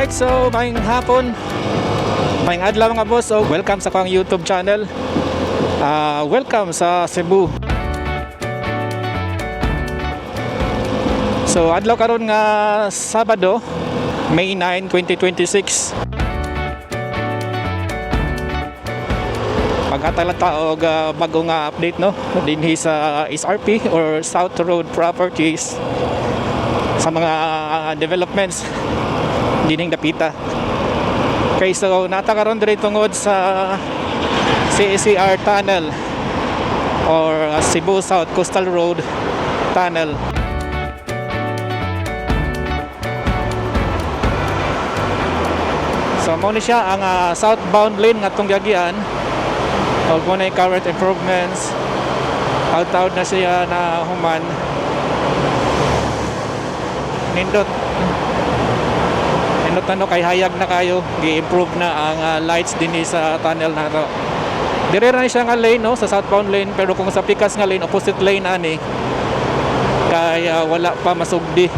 Alright, so maayong hapon, maayong adlaw mga boss. So welcome sa akong YouTube channel. Welcome sa Cebu. So adlaw karon nga Sabado, May 9, 2026. Pagkatala taog bago nga update no dinhi sa SRP or South Road Properties sa mga developments dining dapita. Okay, so natakaroon diri tungod sa CSER Tunnel or Cebu South Coastal Road Tunnel. So mo ni siya ang southbound lane nga tong giagian. Og mo na current improvements. Out-out na siya na human. Nindot ano kay hayag na kayo, gi-improve na ang lights dinhi sa tunnel na to. Dire na siya nga lane no sa southbound lane, pero kung sa pikas nga lane opposite lane ani kaya wala pa masugdi.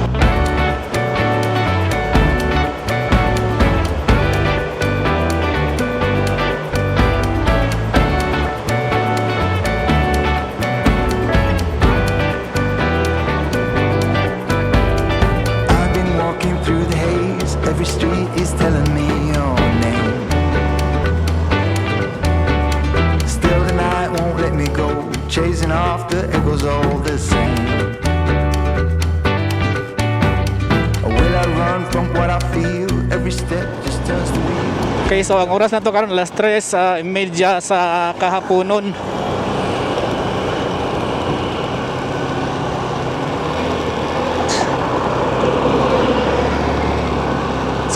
Every street is telling me your name. Still the night won't let me go, chasing after echoes all the same. Will I run from what I feel? Every step just turns to wheel. Okay, so ang oras na to karon alas 3:30 sa kahaponon.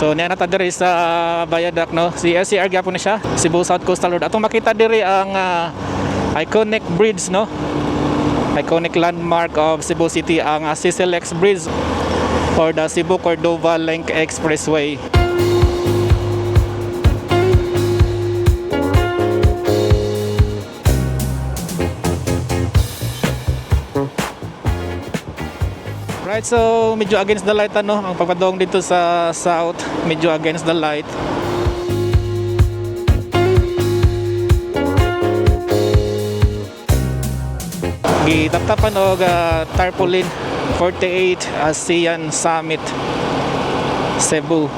So niya nata diri sa Bayadak no. Si SCR gyapon na siya, Cebu South Coastal Road. Atong makita diri ang iconic bridge no. Iconic landmark of Cebu City ang CCLX Bridge or the Cebu Cordova Link Expressway. Right, so medyo against the light ano, ang pagpadong dito sa south, medyo against the light. Gitaptapan og tarpaulin 48 ASEAN Summit Cebu.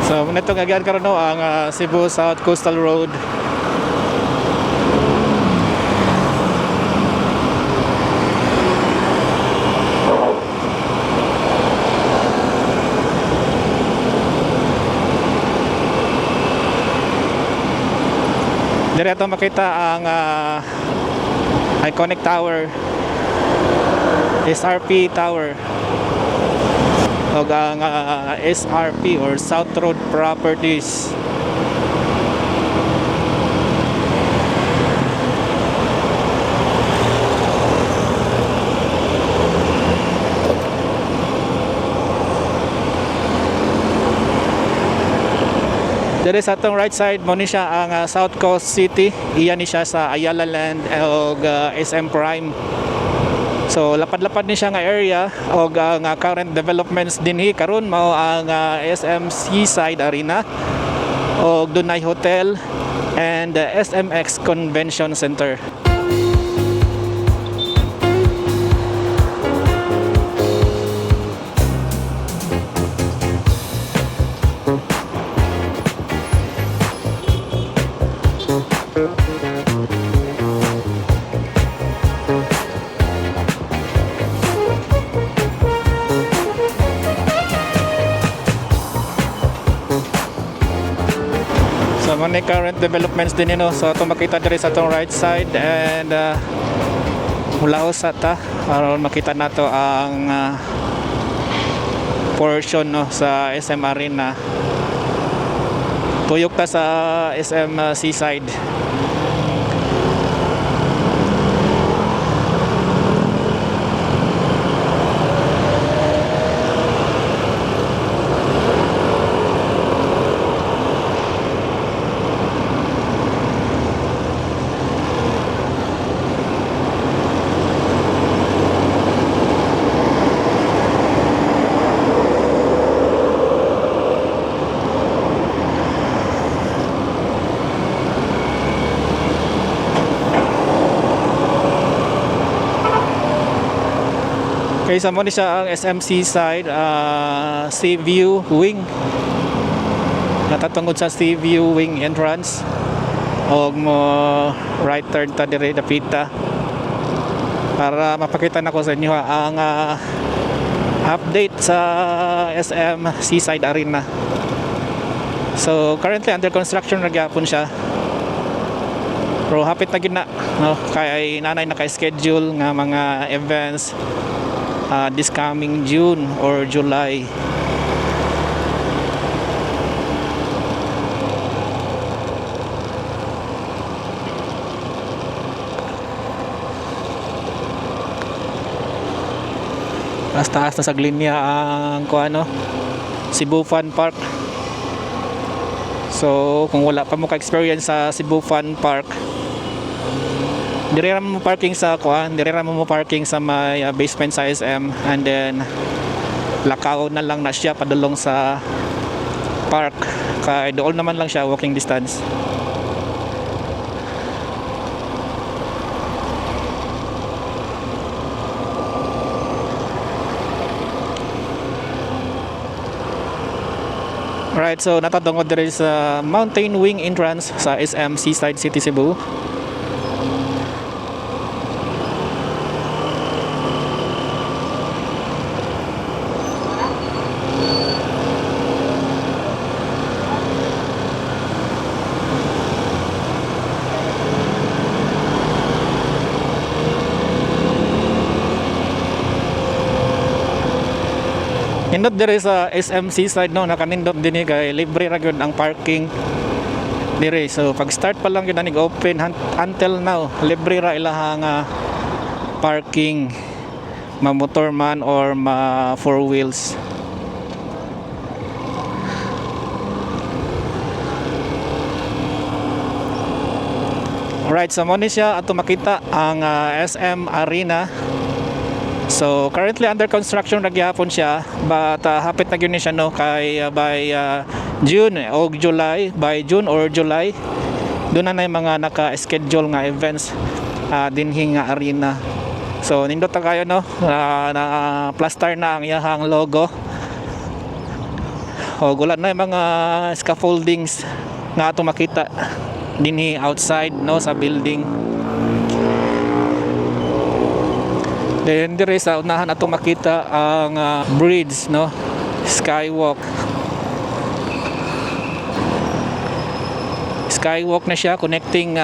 So muna itong agian karon no ang Cebu South Coastal Road. Direto makita ang iconic tower, SRP Tower. O ang SRP or South Road Properties. Dere sa atong right side mo ni siya ang South Coast City. Iyan ni siya sa Ayala Land o SM Prime. So lapad-lapad ni siya nga area o nga current developments dinhi karon mao ang SM Seaside Arena o Dunay Hotel and SMX Convention Center. So mga current developments din yun, no? So ito makita diri sa itong right side and mula ho sa ta aron makita nato ang portion, no, sa SM Arena. Tuyok ta sa SM Seaside. Okay, sa mo ni siya ang SM Seaside Sea View Wing. Natatungod sa Sea View Wing entrance. Og mo right turn ta dire dapita. Para mapakita na ko sa inyo ang update sa SM Seaside Arena. So currently under construction na gyapon siya. Pero hapit na gid na, no, kay nanay na kay schedule nga mga events this coming June or July. Taas na sa linya ang kuano Cebu Fun Park. So kung wala pa mo ka-experience sa Cebu Fun Park, dire ra mo parking sa parking sa may basement sa SM, and then lakaw na lang na siya padulong sa park, kay doon naman lang siya walking distance. Right, so natatungod dire sa Mountain Wing entrance sa SM Seaside City Cebu. Nindot dire sa SM Seaside, no, nakanindot din kay libre ra gyud ang parking dire. So pag start pa lang gyud anig open until now, libre ra ilahang parking, ma motor man or ma four wheels. Alright, so mo ni siya ato makita ang SM Arena. So currently under construction na gyapon siya, but hapit na gyud ni siya, no, kay by June or July, by June or July doon na yung mga naka-schedule nga events dinhi nga arena. So nindot ta kayo, no, na plaster na ang iyahang logo. O gulat na yung mga scaffoldings nga ato makita dinhi outside, no, sa building. Then dire sa unahan ato makita ang bridge, no, skywalk. Skywalk na siya connecting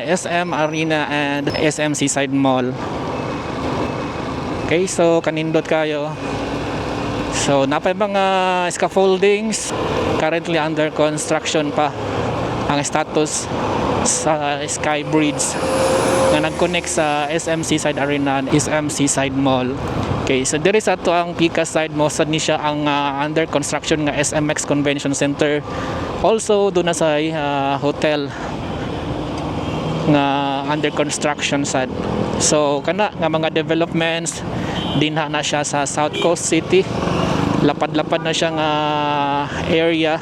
SM Arena and SM Seaside Mall. Okay, so kanindot kayo. So napay mga scaffoldings currently under construction pa ang status sa Sky Bridge nga nag-connect sa SM Seaside Arena and SM Seaside Mall. Okay, so there is ato ang Pika side mo sad ni siya ang under construction nga SMX Convention Center. Also doon na sa hotel nga under construction sad. So kana nga mga developments dinha na siya sa South Coast City. Lapad-lapad na siya nga area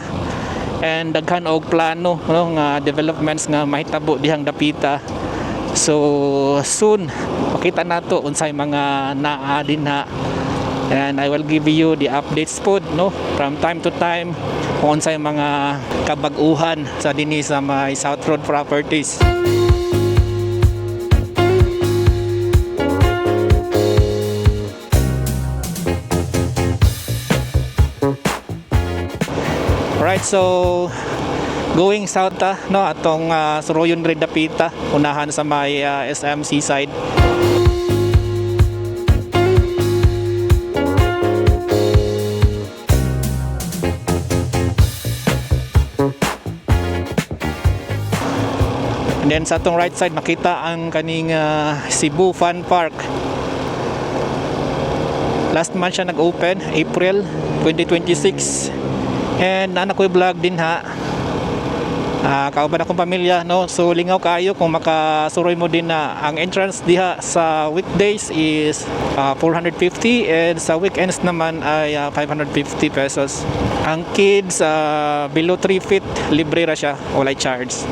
and daghan og plano, no, nga developments nga mahitabo dihang dapita. So soon makita nato unsay mga naa dinha, and I will give you the updates po, no, from time to time kung unsay mga kabag-uhan sa dinhi sa may South Road Properties. Right, so going south no, atong Suroyon Red Dapita, unahan sa may SM Seaside. And then sa atong right side makita ang kaning Cebu Fun Park. Last month siya nag-open, April 2026. And anak ko vlog din ha. Kauban akong pamilya, no? So lingaw kayo kung makasuroy mo din na ang entrance diha sa weekdays is 450 and sa weekends naman ay 550 pesos. Ang kids below 3 feet libre ra siya, walay charge.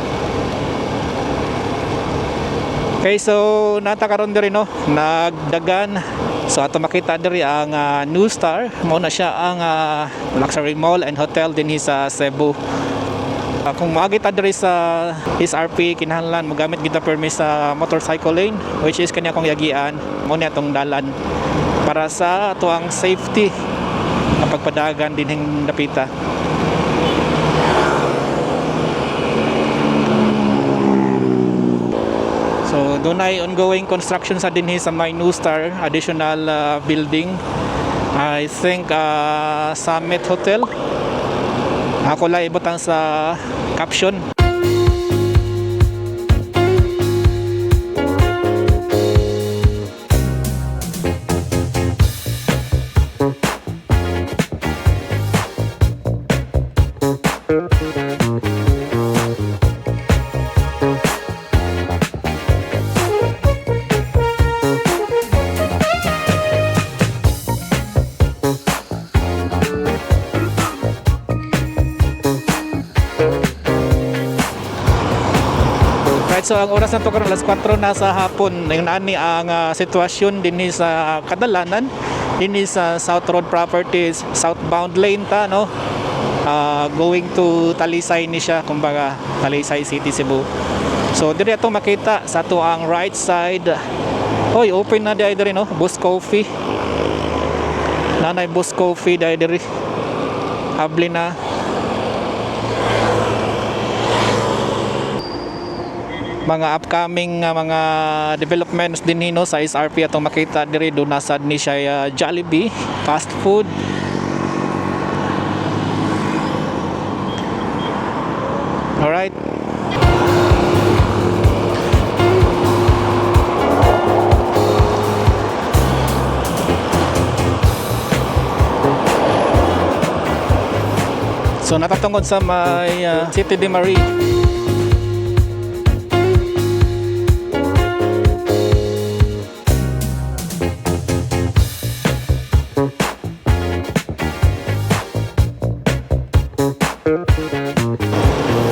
Okay, so natakaroon diri no, nagdagan. So ato makita diri ang New Star, mao na siya ang luxury mall and hotel dinhi sa Cebu. Kung moagi ta diri sa SRP, kinahanglan mogamit kita permis sa motorcycle lane, which is kanya kong yagian, mao ni atong dalan para sa ato ang safety kapag padagan dinhing dapita. So doon ay ongoing construction sa dinhi sa my New Star additional building. I think Summit Hotel. Ako lang ibutang sa caption. So ang oras na to karon alas 4 na sa hapon. Yung nani ang sitwasyon dinhi sa kadalanan dinhi sa South Road Properties, southbound lane ta no. Going to Talisay ni siya, kumbaga Talisay City, Cebu. So diri ato makita sa ato ang right side. Hoy, open na diri no, Boss Coffee. Nanay Boss Coffee diri. Habli na. Mga upcoming mga developments din hino sa SRP atong makita diri, do nasad ni siya Jollibee fast food. Alright. So natatungkod sa may City de Marie.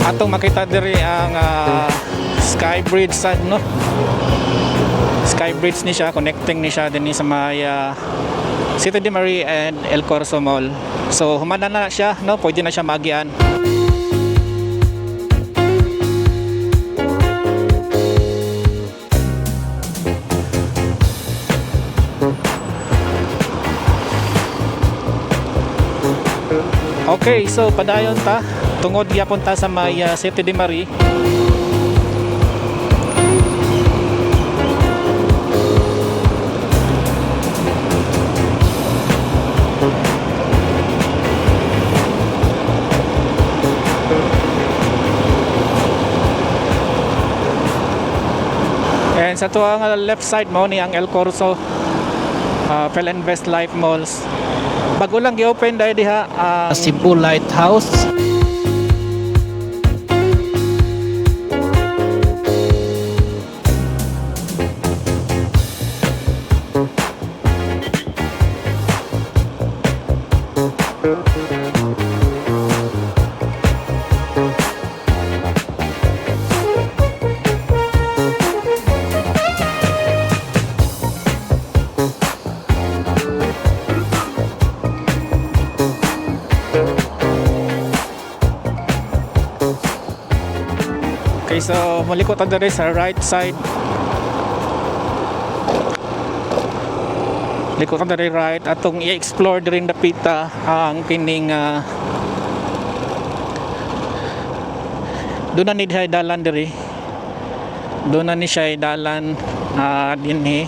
Atong makita diri ang Sky Bridge sa no. Sky Bridge ni siya, connecting ni siya dinhi sa may City de Marie and El Corso Mall. So humana na siya no, pwede na siya magian. Okay, so padayon ta tungod gyapon ta sa may City de Marie. And sa tuwang left side mo ni ang El Corso Philinvest Life Malls. Bago lang gi-open dahil diha ang Cebu Lighthouse. Okay, so malikot ang dere sa right side. Likot ang dere right. Atong i-explore din dapita ang kining Doon na ni siya dalan diri. Doon na ni siya dalan dinhi.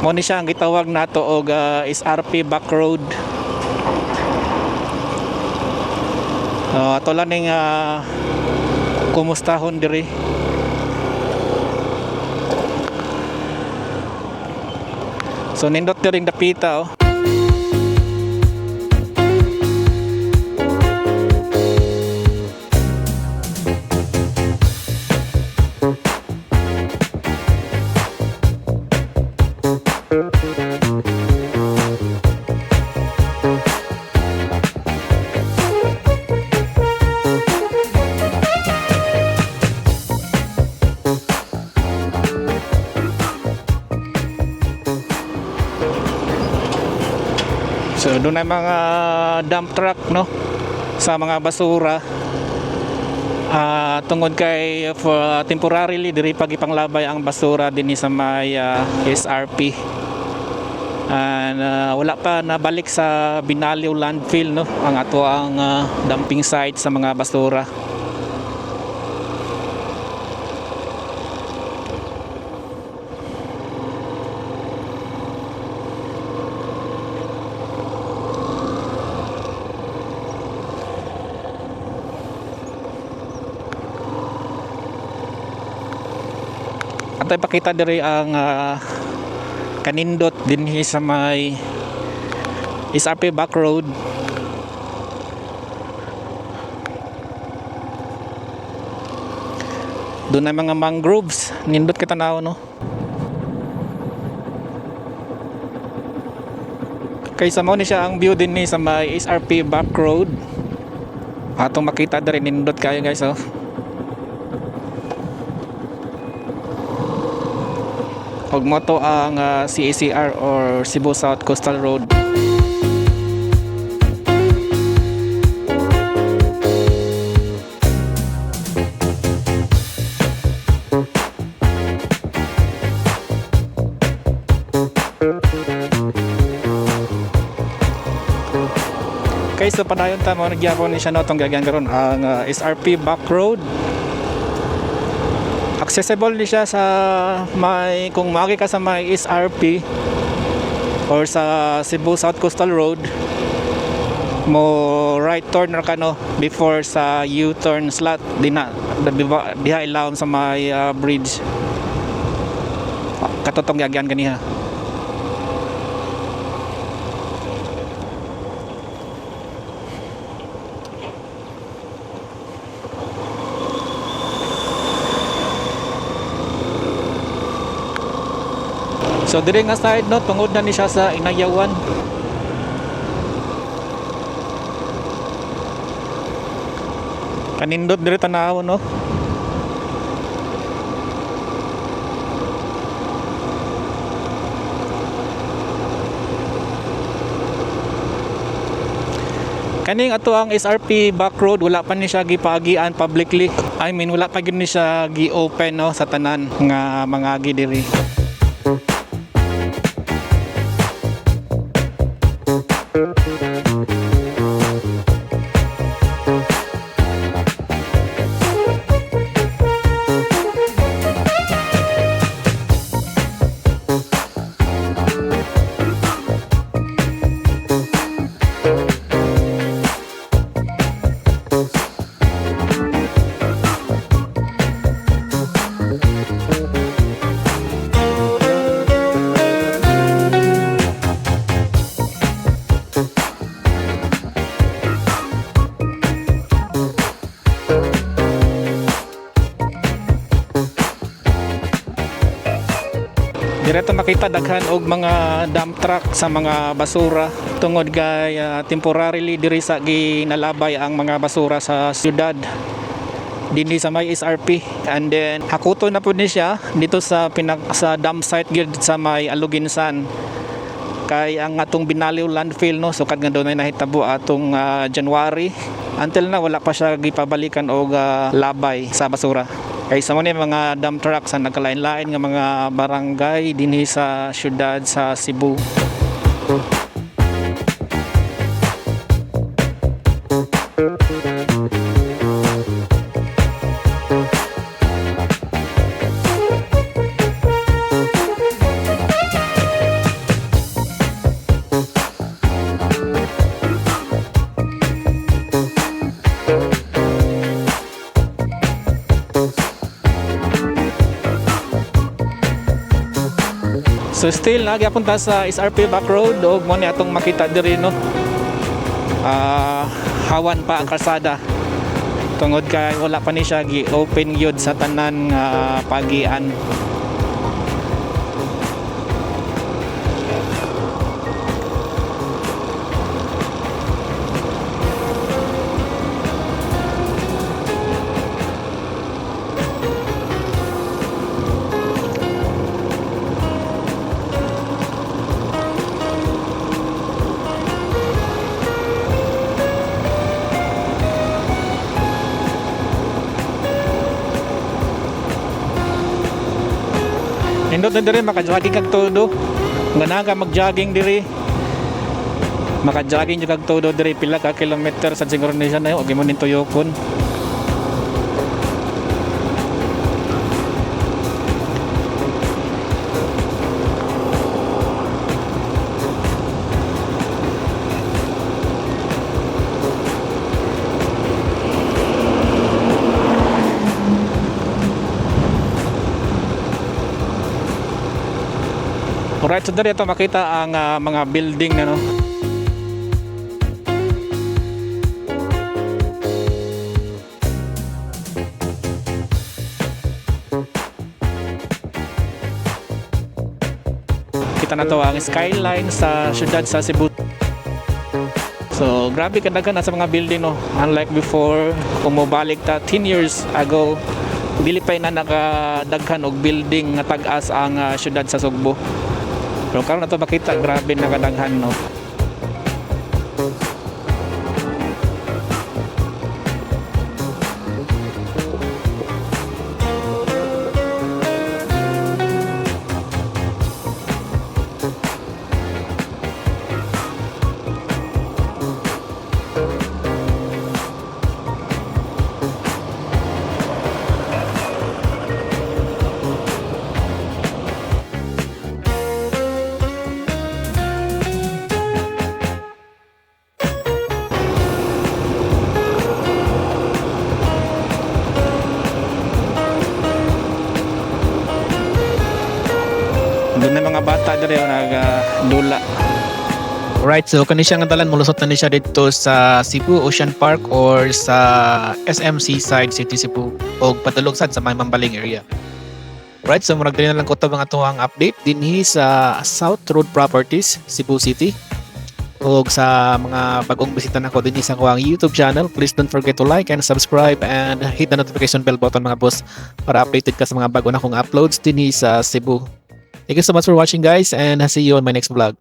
Mo ni siya ang gitawag nato og SRP back road. Ato lang ning kumustahon diri. So nindot diri dapita oh. So doon ay mga dump truck no sa mga basura tungod kay for temporarily diri pagipanglabay ang basura dinhi sa may SRP and wala pa nabalik sa Binaliw landfill no ang ato ang dumping site sa mga basura. At ipakita diri ang kanindot dinhi sa may SRP back road. Doon na mga mangroves, nindot kita tanaw no. Kaysa mo ni siya ang view dinhi sa may SRP back road. Atong makita diri nindot kayo guys oh. Og moto ang CACR or Cebu South Coastal Road. Okay, so padayon ta mo nagyapon ni siya no tong gagyan karon ang SRP back road. Accessible ni siya sa may kung maagi ka sa may SRP or sa Cebu South Coastal Road mo right turn ka no before sa U-turn slot diha ilawom sa may bridge katotong gagyan ganiha. So diri nga side no tungod na ni siya sa Inayawan. Kanindot diri tanaw no. Kaning ato ang SRP back road wala pa ni siya gipagian publicly. I mean wala pa gyud ni siya gi-open no sa tanan nga mga agi diri. Direto makita daghan og mga dump truck sa mga basura tungod kay temporarily diri sa ginalabay ang mga basura sa syudad dinhi sa may SRP, and then hakuton na pud ni siya dito sa sa dump site gid sa may Aluginsan kay ang atong Binaliw landfill no sukad nga dunay nahitabo atong January until na wala pa siya gipabalikan og labay sa basura. Kay sa mo ni mga dump truck sa nagkalain-lain nga mga barangay dinhi sa syudad sa Cebu. So still nagyapunta sa SRP back road og mo ni atong makita diri no. Hawan pa ang kalsada. Tungod kay wala pa ni siya gi-open gyud sa tanan nga pagian. Nindot na diri maka-jogging kag todo. Nganaga mag-jogging diri. Maka-jogging jud kag todo diri pila ka kilometer sa siguro ni siya na og imo nin tuyokon. Alright, so dito makita ang mga building na no. Kita na to ang skyline sa syudad sa Cebu. So grabe kadaghan na sa mga building no. Unlike before, kung mobalik ta 10 years ago, dili pa na nakadaghan og building nga tag-as ang syudad sa Sugbo. Pero karon na to makita grabe na kadaghan no. Doon na mga bata diri nagdula. Right, so kani siya nga dalan mulusot na ni siya dito sa Cebu Ocean Park or sa SMC Side City Cebu o padulong sad sa may Mambaling area. Right, so murag dili na lang ko to mga tuwang update dinhi sa South Road Properties, Cebu City. O sa mga bagong bisita nako dinhi sa kuwang YouTube channel, please don't forget to like and subscribe and hit the notification bell button mga boss para updated ka sa mga bago na kong uploads dinhi sa Cebu. Thank you so much for watching guys and I'll see you on my next vlog.